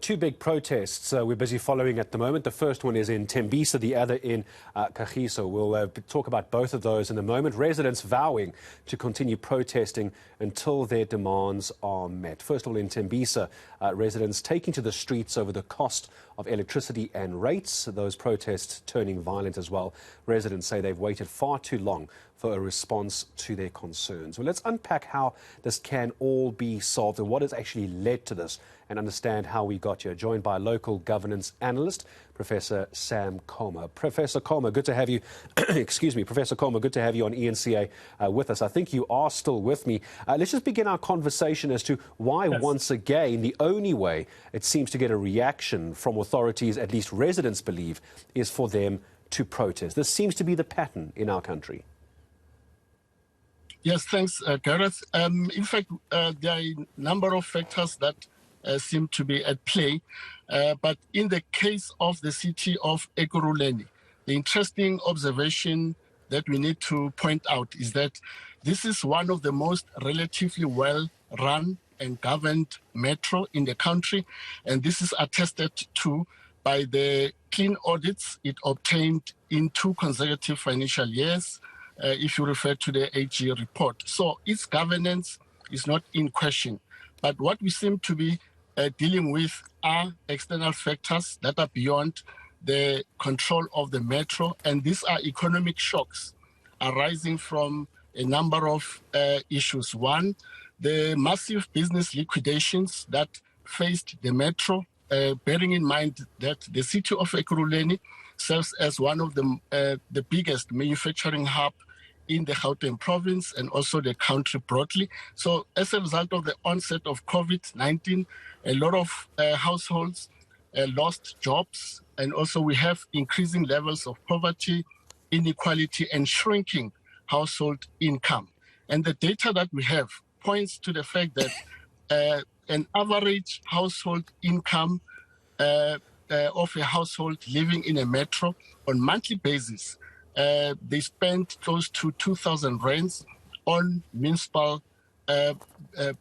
two big protests we're busy following at the moment. The first one is in Thembisa, the other in Kagiso. We'll talk about both of those in a moment. Residents vowing to continue protesting until their demands are met. First of all, in Thembisa, residents taking to the streets over the cost of electricity and rates. Those protests turning violent as well. Residents say they've waited far too long for a response to their concerns. Well, let's unpack how this can all be solved and what has actually led to this and understand how we got here. Joined by local governance analyst, Professor Sam Koma. Professor Koma, good to have you. Excuse me, Professor Koma, good to have you on ENCA with us. I think you are still with me. Let's just begin our conversation as to why, once again, the only way it seems to get a reaction from authorities, at least residents believe, is for them to protest. This seems to be the pattern in our country. Yes, thanks, Gareth. In fact, there are a number of factors that seem to be at play. But in the case of the city of Ekurhuleni, the interesting observation that we need to point out is that this is one of the most relatively well-run and governed metro in the country. And this is attested to by the clean audits it obtained in 2 consecutive financial years, if you refer to the AG report. So its governance is not in question. But what we seem to be dealing with are external factors that are beyond the control of the metro. And these are economic shocks arising from a number of issues. One, the massive business liquidations that faced the metro, bearing in mind that the city of Ekurhuleni serves as one of the biggest manufacturing hub in the Gauteng province and also the country broadly. So as a result of the onset of COVID-19, a lot of households lost jobs, and also we have increasing levels of poverty, inequality, and shrinking household income. And the data that we have points to the fact that an average household income of a household living in a metro on monthly basis, they spend close to 2,000 rands on municipal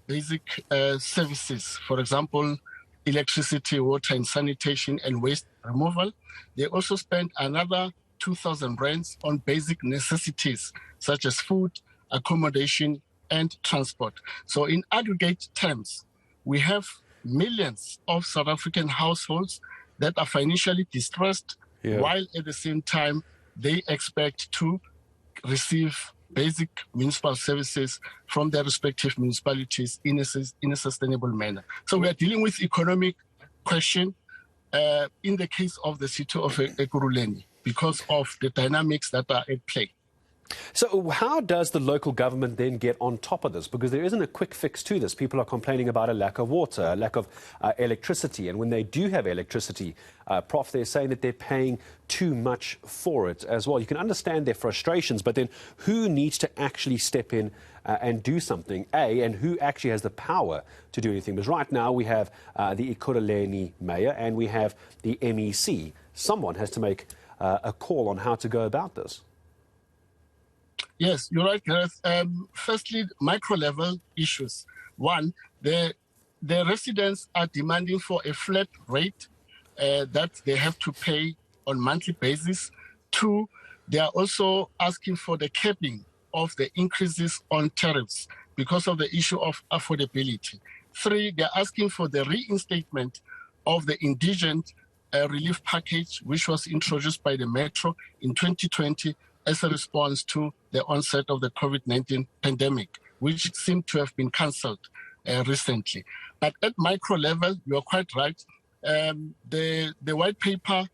basic services. For example, electricity, water and sanitation and waste removal. They also spend another 2,000 rands on basic necessities such as food, accommodation and transport. So in aggregate terms, we have millions of South African households that are financially distressed, while at the same time they expect to receive basic municipal services from their respective municipalities in a sustainable manner. So we are dealing with economic question in the case of the city of Ekurhuleni because of the dynamics that are at play. So how does the local government then get on top of this? Because there isn't a quick fix to this. People are complaining about a lack of water, a lack of electricity. And when they do have electricity, Prof, they're saying that they're paying too much for it as well. You can understand their frustrations, but then who needs to actually step in and do something, and who actually has the power to do anything? Because right now we have the Ekurhuleni mayor and we have the MEC. Someone has to make a call on how to go about this. Yes, you're right, Gareth. Firstly, micro-level issues. One, the residents are demanding for a flat rate that they have to pay on monthly basis. 2, they are also asking for the capping of the increases on tariffs because of the issue of affordability. 3, they're asking for the reinstatement of the indigent relief package, which was introduced by the Metro in 2020 as a response to the onset of the COVID-19 pandemic, which seemed to have been cancelled recently. But at micro level, you're quite right. The white paper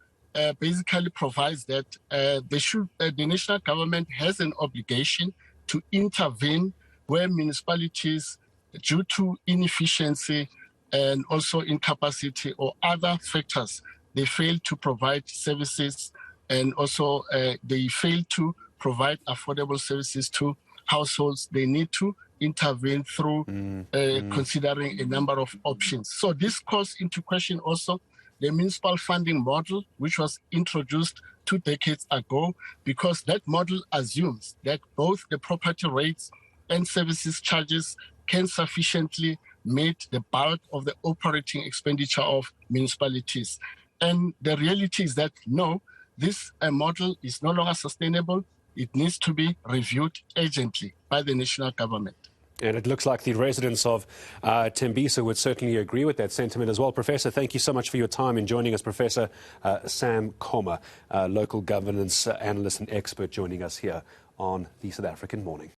basically provides that the national government has an obligation to intervene where municipalities, due to inefficiency and also incapacity or other factors, they fail to provide services, and also they fail to provide affordable services to households. They need to intervene through considering a number of options. So this calls into question also the municipal funding model, which was introduced 2 decades ago, because that model assumes that both the property rates and services charges can sufficiently meet the bulk of the operating expenditure of municipalities. And the reality is that, no, this model is no longer sustainable. It needs to be reviewed urgently by the national government. And it looks like the residents of Thembisa would certainly agree with that sentiment as well. Professor, thank you so much for your time in joining us. Professor Sam Koma, local governance analyst and expert, joining us here on the South African Morning.